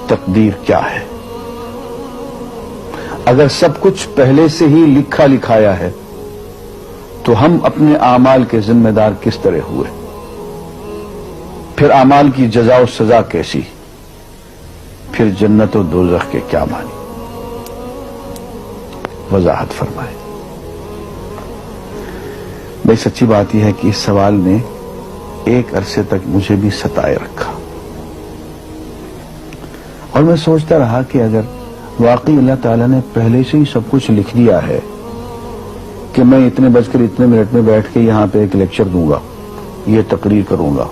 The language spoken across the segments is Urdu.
تقدیر کیا ہے؟ اگر سب کچھ پہلے سے ہی لکھا لکھایا ہے تو ہم اپنے اعمال کے ذمہ دار کس طرح ہوئے؟ پھر اعمال کی جزا و سزا کیسی؟ پھر جنت و دوزخ کے کیا معنی؟ وضاحت فرمائے۔ بھئی سچی بات یہ ہے کہ اس سوال نے ایک عرصے تک مجھے بھی ستائے رکھا، اور میں سوچتا رہا کہ اگر واقعی اللہ تعالیٰ نے پہلے سے ہی سب کچھ لکھ دیا ہے کہ میں اتنے بج کر اتنے منٹ میں بیٹھ کے یہاں پہ ایک لیکچر دوں گا، یہ تقریر کروں گا،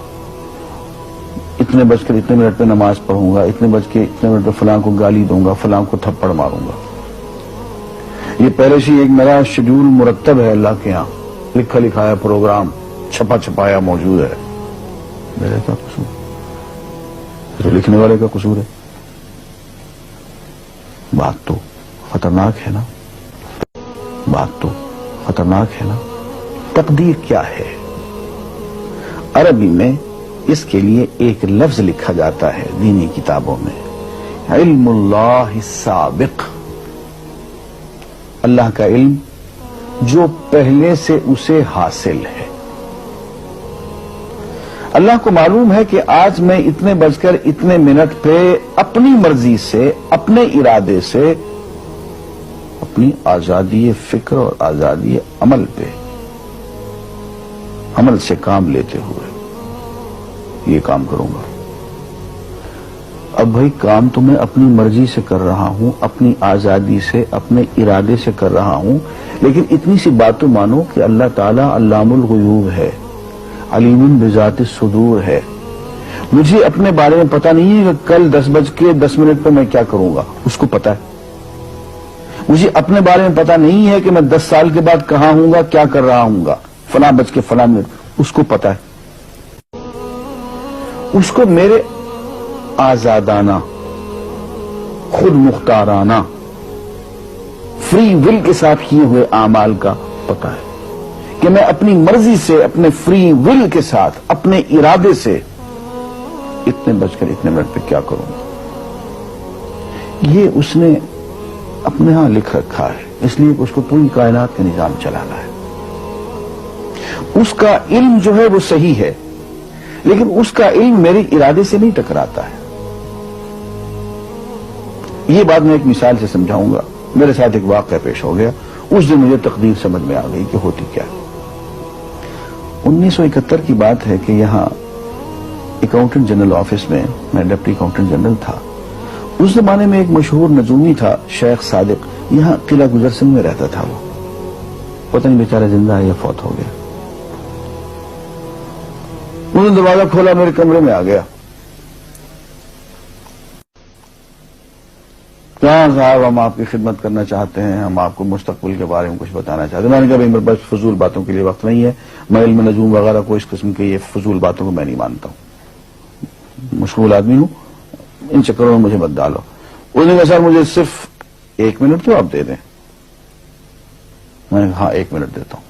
اتنے بج کر اتنے منٹ میں نماز پڑھوں گا، اتنے بج کے اتنے منٹ میں فلاں کو گالی دوں گا، فلاں کو تھپڑ ماروں گا، یہ پہلے سے ایک میرا شیڈول مرتب ہے اللہ کے ہاں، لکھا لکھایا پروگرام چھپا چھپایا موجود ہے، میرے کیا قصور؟ تو لکھنے والے کا قصور ہے؟ بات تو خطرناک ہے نا، بات تو خطرناک ہے نا۔ تقدیر کیا ہے؟ عربی میں اس کے لیے ایک لفظ لکھا جاتا ہے دینی کتابوں میں، علم اللہ السابق، اللہ کا علم جو پہلے سے اسے حاصل ہے۔ اللہ کو معلوم ہے کہ آج میں اتنے بج کر اتنے منٹ پہ اپنی مرضی سے، اپنے ارادے سے، اپنی آزادی فکر اور آزادی عمل پہ، عمل سے کام لیتے ہوئے یہ کام کروں گا۔ اب بھائی کام تو میں اپنی مرضی سے کر رہا ہوں، اپنی آزادی سے، اپنے ارادے سے کر رہا ہوں، لیکن اتنی سی بات تو مانو کہ اللہ تعالیٰ علام الغیوب ہے، علیم بذات الصدور ہے۔ مجھے اپنے بارے میں پتہ نہیں ہے کہ کل 10:10 پہ میں کیا کروں گا، اس کو پتا ہے۔ مجھے اپنے بارے میں پتہ نہیں ہے کہ میں 10 سال کے بعد کہاں ہوں گا، کیا کر رہا ہوں گا، فلاں بج کے فلاں منٹ، اس کو پتا ہے۔ اس کو میرے آزادانہ، خود مختارانہ، فری ول کے ساتھ کیے ہوئے اعمال کا پتہ ہے کہ میں اپنی مرضی سے، اپنے فری ول کے ساتھ، اپنے ارادے سے اتنے بج کر اتنے منٹ پہ کیا کروں گا۔ یہ اس نے اپنے ہاں لکھ رکھا ہے، اس لیے اس کو پوری کائنات کا نظام چلانا ہے۔ اس کا علم جو ہے وہ صحیح ہے، لیکن اس کا علم میرے ارادے سے نہیں ٹکراتا ہے۔ یہ بات میں ایک مثال سے سمجھاؤں گا۔ میرے ساتھ ایک واقعہ پیش ہو گیا، اس دن مجھے تقدیر سمجھ میں آ گئی کہ ہوتی کیا ہے۔ 1971 کی بات ہے کہ یہاں اکاؤنٹنٹ جنرل آفس میں ڈپٹی اکاؤنٹنٹ جنرل تھا۔ اس زمانے میں ایک مشہور نجومی تھا شیخ صادق، یہاں قلعہ گزر سنگھ میں رہتا تھا۔ وہ پتہ نہیں بیچارہ زندہ ہے یا فوت ہو گیا۔ انہوں نے دروازہ کھولا، میرے کمرے میں آ گیا۔ کہاں صاحب ہم آپ کی خدمت کرنا چاہتے ہیں، ہم آپ کو مستقبل کے بارے میں کچھ بتانا چاہتے ہیں۔ میں نے کہا میرے پاس فضول باتوں کے لیے وقت نہیں ہے، میں علم نجوم وغیرہ کو، اس قسم کے یہ فضول باتوں کو میں نہیں مانتا ہوں، مشغول آدمی ہوں، ان چکروں میں مجھے مت ڈالو۔ اس نے کہا سر مجھے صرف 1 منٹ تو آپ دے دیں۔ میں نے کہا ہاں 1 منٹ دیتا ہوں۔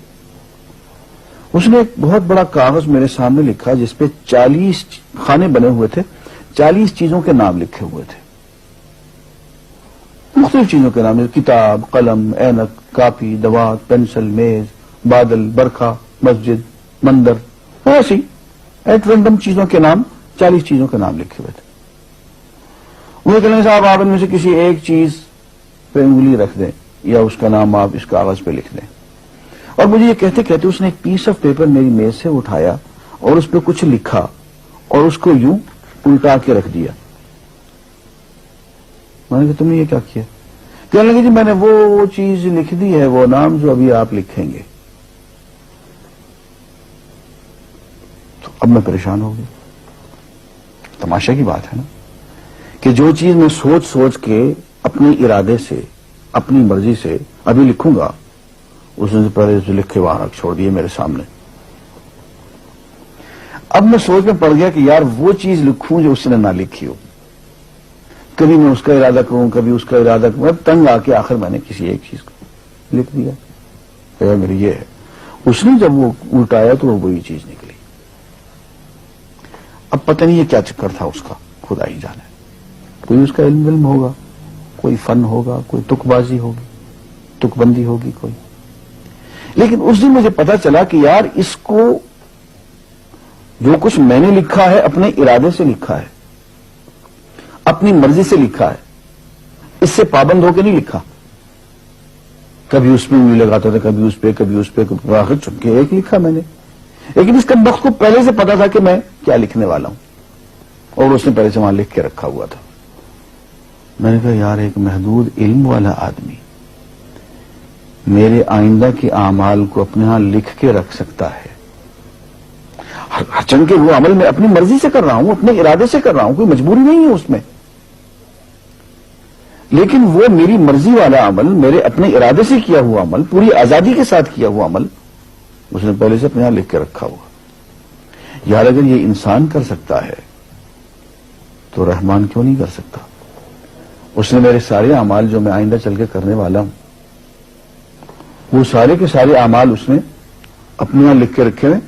اس نے ایک بہت بڑا کاغذ میرے سامنے لکھا جس پہ 40 خانے بنے ہوئے تھے، 40 چیزوں کے نام لکھے ہوئے تھے، مختلف چیزوں کے نام، کتاب، قلم، اینک، کاپی، دوات، پینسل، میز، بادل، برکھا، مسجد، مندر، ایسی ایٹ رینڈم چیزوں کے نام، 40 چیزوں کے نام لکھے ہوئے تھے۔ وہ کہنے صاحب آپ ان میں سے کسی ایک چیز پہ انگلی رکھ دیں یا اس کا نام آپ اس کاغذ پہ لکھ دیں۔ اور مجھے یہ کہتے کہتے اس نے ایک پیس آف پیپر میری میز سے اٹھایا اور اس پہ کچھ لکھا اور اس کو یوں الٹا کے رکھ دیا۔ میں نے کہا تم نے یہ کیا کیا؟ کہنے لگے جی میں نے وہ چیز لکھ دی ہے، وہ نام جو ابھی آپ لکھیں گے۔ تو اب میں پریشان ہو گیا۔ تماشا کی بات ہے نا کہ جو چیز میں سوچ سوچ کے اپنے ارادے سے، اپنی مرضی سے ابھی لکھوں گا، اس نے پہلے جو لکھے وہاں رکھ چھوڑ دیے میرے سامنے۔ اب میں سوچ میں پڑ گیا کہ یار وہ چیز لکھوں جو اس نے نہ لکھی ہو، کبھی میں اس کا ارادہ کروں، کبھی اس کا ارادہ کروں، تنگ آ کے آخر میں نے کسی ایک چیز کو لکھ دیا کہ میری یہ ہے۔ اس نے جب وہ الٹایا تو وہ وہی چیز نکلی۔ اب پتہ نہیں یہ کیا چکر تھا اس کا، خدا ہی جانے۔ کوئی اس کا علم ہوگا، کوئی فن ہوگا، کوئی تک بازی ہوگی، تک بندی ہوگی کوئی. لیکن اس دن مجھے پتا چلا کہ یار اس کو جو کچھ میں نے لکھا ہے اپنے ارادے سے لکھا ہے، اپنی مرضی سے لکھا ہے، اس سے پابند ہو کے نہیں لکھا. کبھی اس میں انگلی لگاتا تھا، کبھی اس پہ آخر چن کے ایک لکھا میں نے. لیکن اس کا وقت کو پہلے سے پتا تھا کہ میں کیا لکھنے والا ہوں، اور اس نے پہلے سے وہاں لکھ کے رکھا ہوا تھا. میں نے کہا یار ایک محدود علم والا آدمی میرے آئندہ کے اعمال کو اپنے ہاں لکھ کے رکھ سکتا ہے. چن کے وہ عمل میں اپنی مرضی سے کر رہا ہوں، اپنے ارادے سے کر رہا ہوں، کوئی مجبوری نہیں ہے اس میں. لیکن وہ میری مرضی والا عمل، میرے اپنے ارادے سے کیا ہوا عمل، پوری آزادی کے ساتھ کیا ہوا عمل، اس نے پہلے سے اپنے یہاں لکھ کے رکھا ہوا. یار اگر یہ انسان کر سکتا ہے تو رحمان کیوں نہیں کر سکتا؟ اس نے میرے سارے اعمال جو میں آئندہ چل کے کرنے والا ہوں، وہ سارے کے سارے اعمال اس نے اپنے یہاں لکھ کے رکھے ہیں.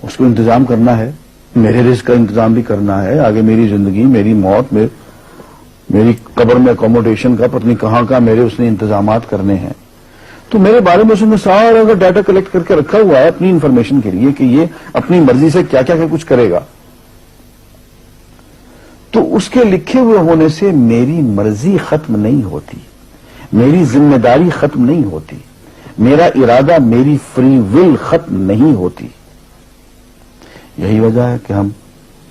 اس کو انتظام کرنا ہے، میرے رزق کا انتظام بھی کرنا ہے، آگے میری زندگی، میری موت، میری قبر میں اکوموڈیشن کا پتہ نہیں کہاں کا میرے اس نے انتظامات کرنے ہیں. تو میرے بارے میں اس نے سارا کا ڈیٹا کلیکٹ کر کے رکھا ہوا ہے اپنی انفارمیشن کے لیے کہ یہ اپنی مرضی سے کیا کیا کچھ کرے گا. تو اس کے لکھے ہوئے ہونے سے میری مرضی ختم نہیں ہوتی، میری ذمہ داری ختم نہیں ہوتی، میرا ارادہ، میری فری ول ختم نہیں ہوتی. یہی وجہ ہے کہ ہم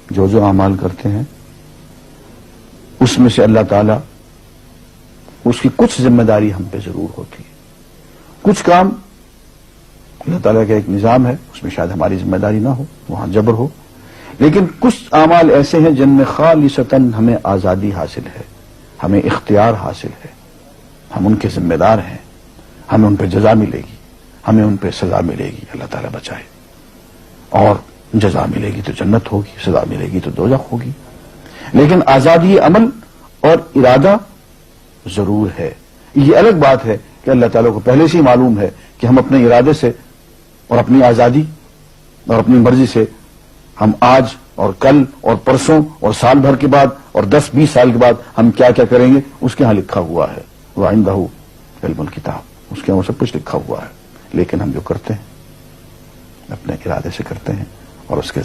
جو اعمال کرتے ہیں اس میں سے اللہ تعالیٰ اس کی کچھ ذمہ داری ہم پہ ضرور ہوتی ہے. کچھ کام اللہ تعالیٰ کا ایک نظام ہے، اس میں شاید ہماری ذمہ داری نہ ہو، وہاں جبر ہو. لیکن کچھ اعمال ایسے ہیں جن میں خالصتاً ہمیں آزادی حاصل ہے، ہمیں اختیار حاصل ہے، ہم ان کے ذمہ دار ہیں، ہمیں ان پہ جزا ملے گی، ہمیں ان پہ سزا ملے گی، اللہ تعالیٰ بچائے. اور جزا ملے گی تو جنت ہوگی، سزا ملے گی تو دوزخ ہوگی. لیکن آزادی عمل اور ارادہ ضرور ہے. یہ الگ بات ہے کہ اللہ تعالیٰ کو پہلے سے ہی معلوم ہے کہ ہم اپنے ارادے سے اور اپنی آزادی اور اپنی مرضی سے ہم آج اور کل اور پرسوں اور سال بھر کے بعد اور 10-20 سال کے بعد ہم کیا کیا کریں گے اس کے ہاں لکھا ہوا ہے. وَعِندَهُ عِلْمُ الْكِتَابِ، اس کے ہاں سب کچھ لکھا ہوا ہے. لیکن ہم جو کرتے ہیں اپنے ارادے سے کرتے ہیں اور اس کے